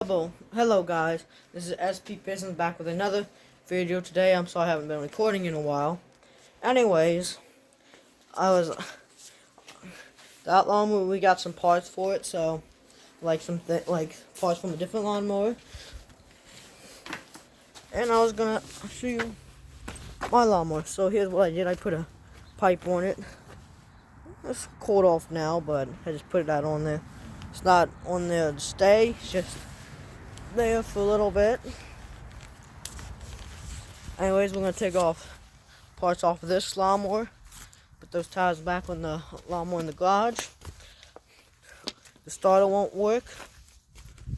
Hello guys, this is SP Business back with another video today. I'm sorry I haven't been recording in a while. Anyways, I was that lawnmower, we got some parts for it, so like parts from a different lawnmower. And I was gonna show you my lawnmower. So here's what I did. I put a pipe on it. It's cooled off now, but I just put that on there. It's not on there to stay, it's just there for a little bit. Anyways, we're gonna take off parts off of this lawnmower, put those tires back on the lawnmower in the garage. The starter won't work,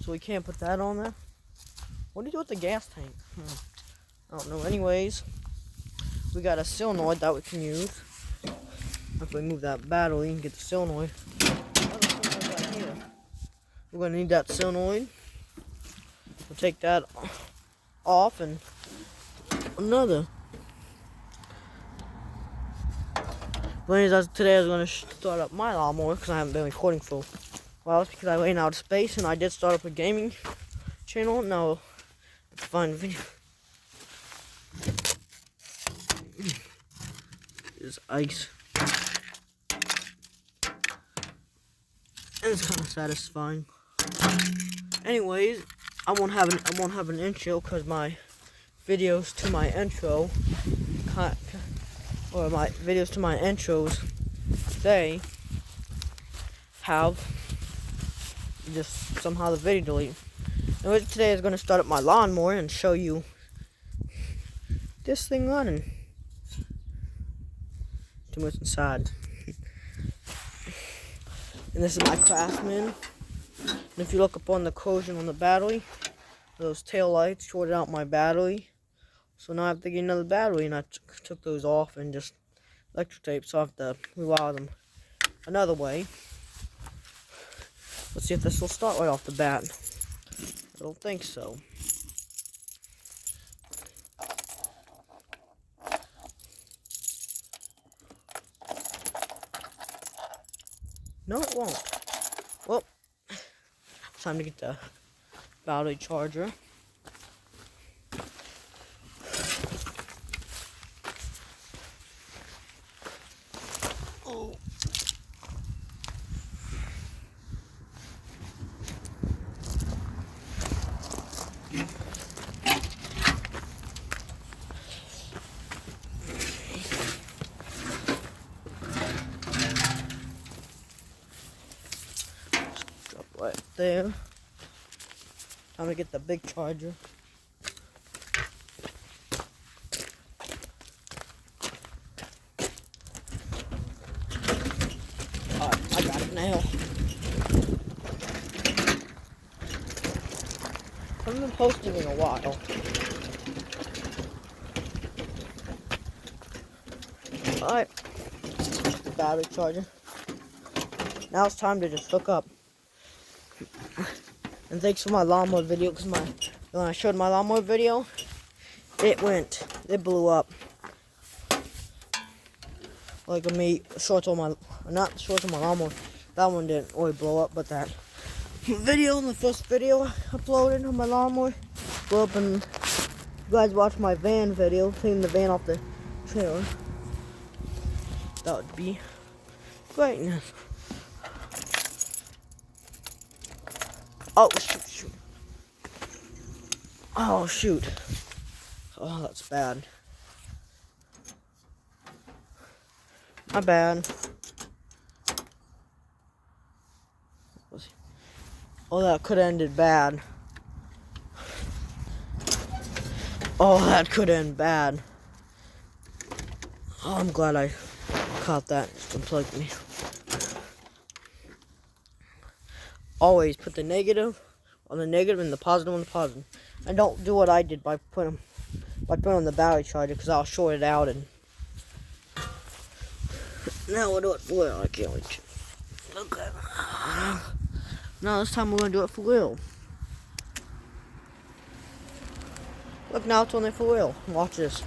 so we can't put that on there. What do you do with the gas tank? I don't know. Anyways, we got a solenoid that we can use. If we move that battery and get the solenoid. Right here. We're gonna need that solenoid. We'll take that off and another. Today I was going to start up my lawnmower because I haven't been recording for a while. It's because I ran out of space and I did start up a gaming channel. No, it's a fun video. It's ice. And it's kind of satisfying. Anyways, I won't have an intro because my videos to my intros they have just somehow the video deleted. Anyways, today is going to start up my lawnmower and show you this thing running. Too much inside. And this is my Craftsman. And if you look up on the corrosion on the battery, those tail lights shorted out my battery. So now I have to get another battery, and I took those off and just electric tape, so I have to rewire them another way. Let's see if this will start right off the bat. I don't think so. No, it won't. Well, time to get the battery charger. Oh. Drop right there. Time to get the big charger. Alright, I got it now. I haven't been posting in a while. Alright, the battery charger. Now it's time to just hook up. And thanks for my lawnmower video, because when I showed my lawnmower video, it blew up. Like not shorts on my lawnmower. That one didn't really blow up, but that video, the first video I uploaded on my lawnmower, blew up. And if you guys watch my van video, taking the van off the trailer, that would be greatness. Oh, shoot. Oh, shoot. Oh, that's bad. My bad. Oh, that could have ended bad. Oh, that could end bad. Oh, I'm glad I caught that. Just unplugged me. Always put the negative on the negative and the positive on the positive. And don't do what I did by putting on the battery charger, because I'll short it out. And now we'll do it for real. I can't wait. Okay. Now this time we're gonna do it for real. Look, now it's on there for real. Watch this.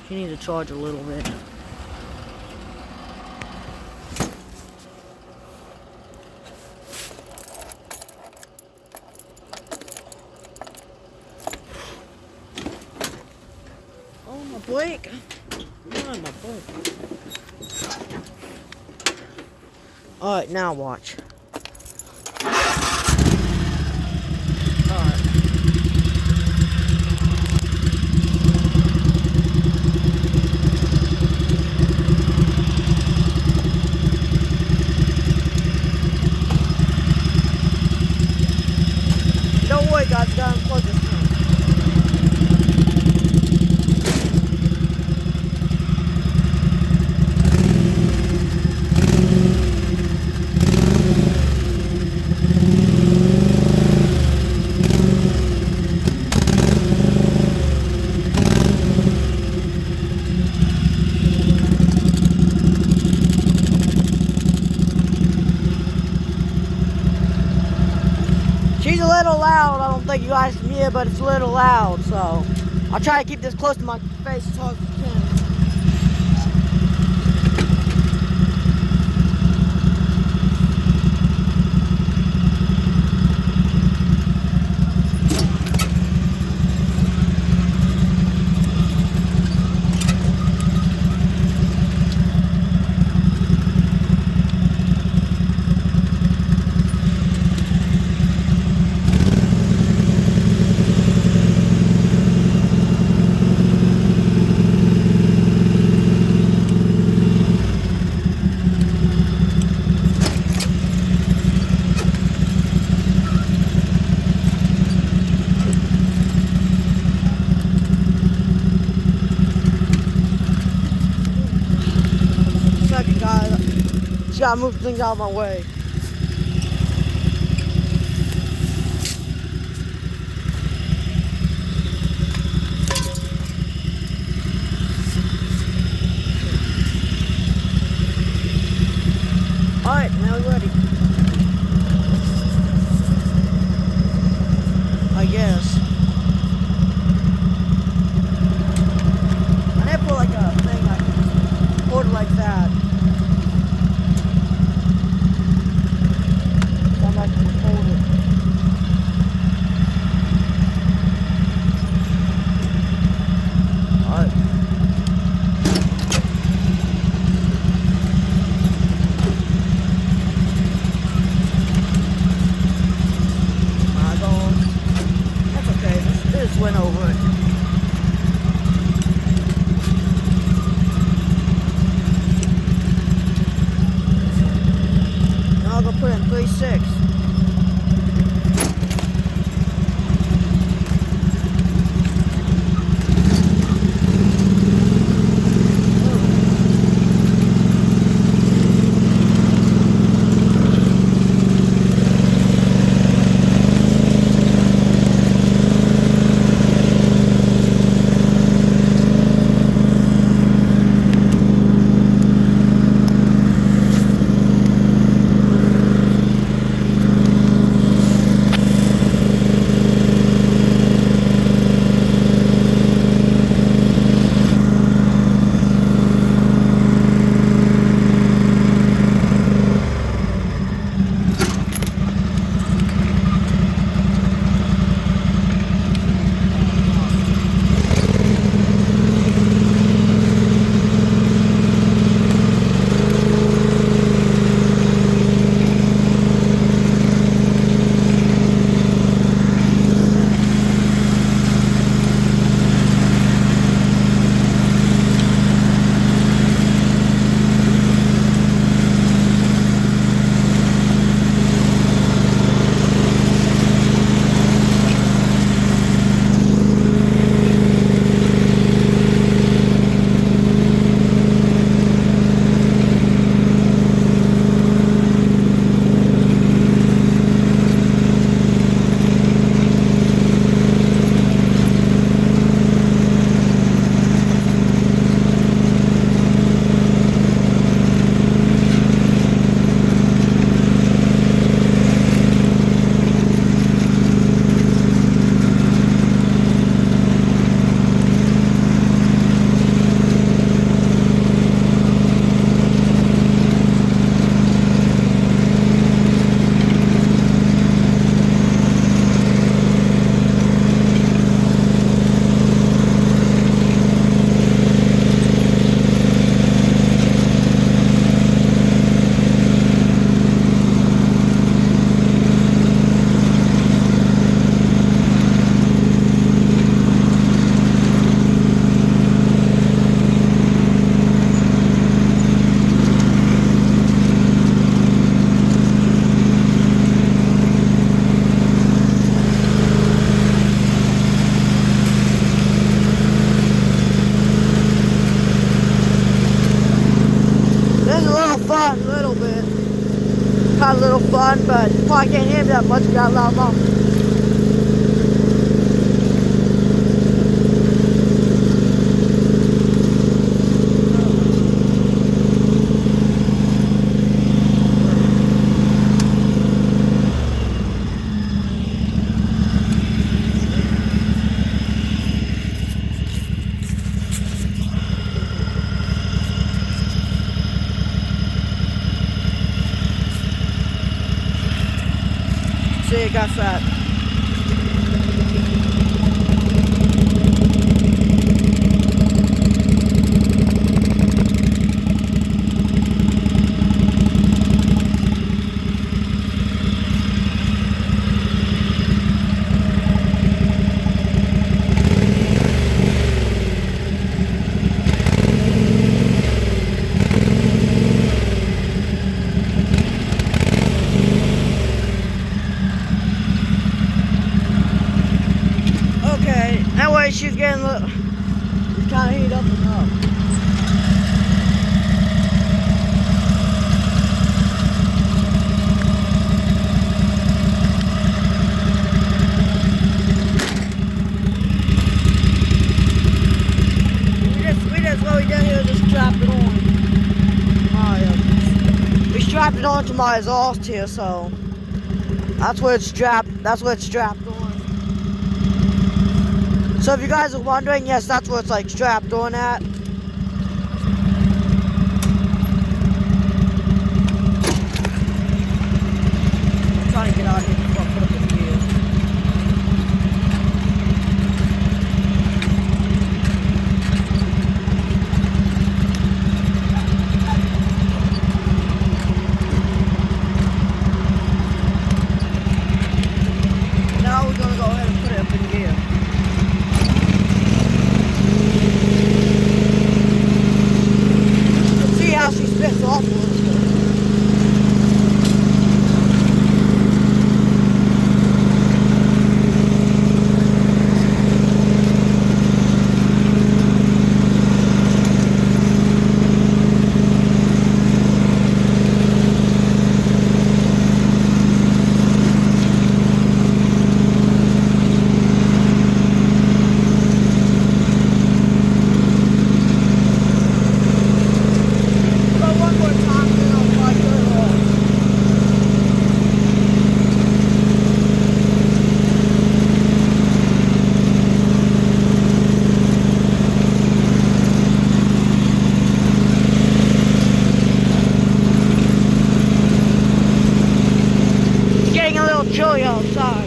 She needs to charge a little bit. Oh, my brake. Come on, my brake. Alright, now watch. Alright. Don't worry, guys, gotta unplug this thing. She's a little loud. I don't think you guys can hear, but it's a little loud. So I'll try to keep this close to my face as hard as I can. Second, guys. Just gotta move things out of my way. Alright, now we're ready. I guess. I didn't put like a thing I can hold it like that. So I might just hold it. Alright. a little fun, but you probably can't hear me that much. We got a loud mom. See, it got fat. Anyway, she's getting a little, kind of heat up and up. What we did here, just strapped it on. We strapped it onto my exhaust here, so that's where it's strapped. That's where it's strapped on. So if you guys are wondering, yes, that's where it's like strapped on at. I'm trying to get out of here before I put up this gear. Now we're going to go ahead and put it up in gear. How she spits off a little bit. Chilly outside.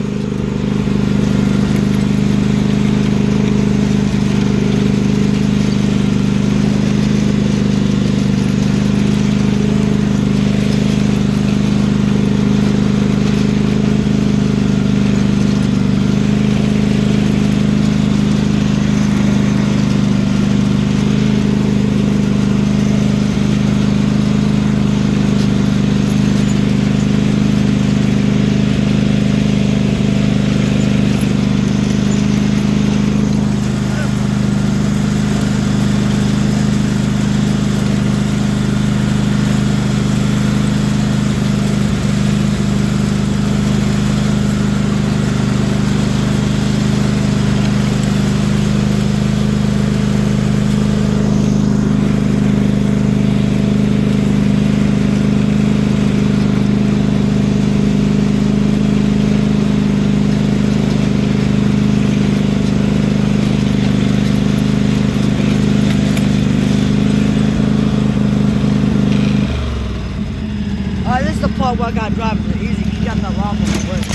This is the part where I got driving it easy. You got that lawnmower to work.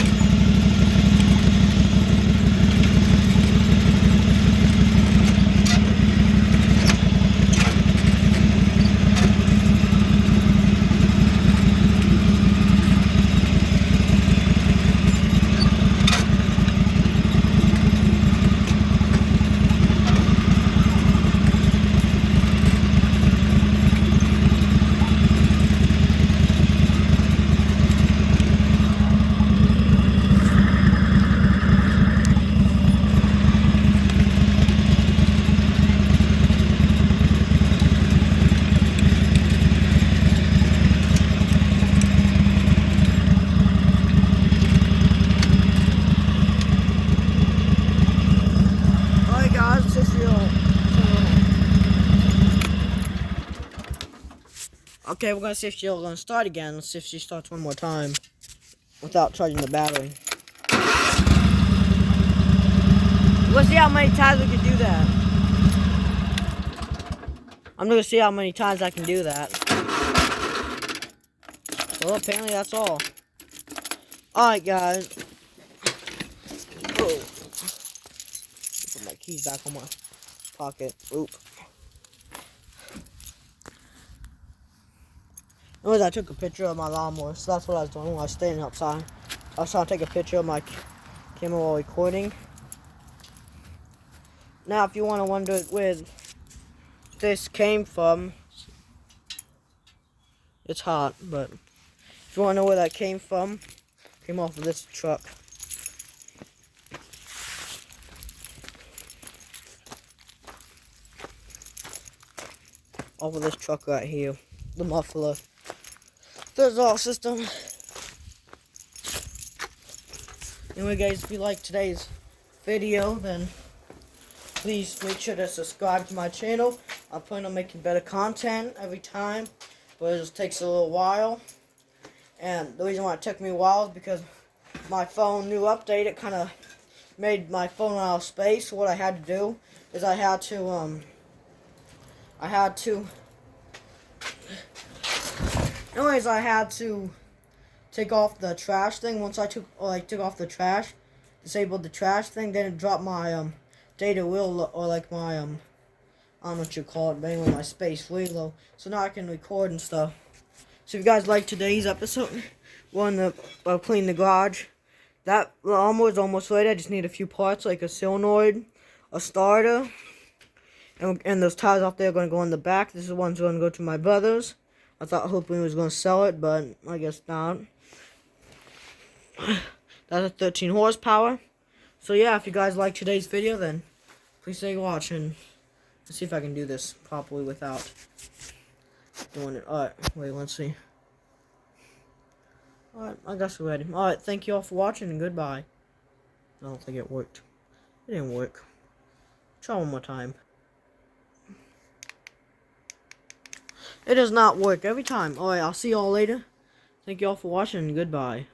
Okay, we're gonna see if she's gonna start again. Let's see if she starts one more time without charging the battery. We'll see how many times we can do that. I'm gonna see how many times I can do that. Well, apparently that's all. Alright, guys. Oh. Put my keys back on my pocket. Oop. Anyways, I took a picture of my lawnmower, so that's what I was doing while I was standing outside. I was trying to take a picture of my camera while recording. Now, if you want to wonder where this came from, it's hot, but if you want to know where that came from, it came off of this truck. Off of this truck right here, the muffler. The exhaust system. Anyway, guys, if you like today's video, then please make sure to subscribe to my channel. I plan on making better content every time, but it just takes a little while. And the reason why it took me a while is because my phone new update, it kind of made my phone out of space. So what I had to do is I had to take off the trash thing. Once I took off the trash, disabled the trash thing, then it dropped my data real or like my I don't know what you call it, but anyway, my space way low. So now I can record and stuff. So if you guys like today's episode, we're on the clean the garage. That lawnmower is almost ready. I just need a few parts like a solenoid, a starter, and those tires off there are going to go in the back. This is the one's going to go to my brother's. I thought hoping he was going to sell it, but I guess not. That's a 13 horsepower. So yeah, if you guys like today's video, then please stay watching. Let's see if I can do this properly without doing it. Alright, wait, let's see. Alright, I guess we're ready. Alright, thank you all for watching and goodbye. I don't think it worked. It didn't work. Try one more time. It does not work every time. Alright, I'll see y'all later. Thank you all for watching and goodbye.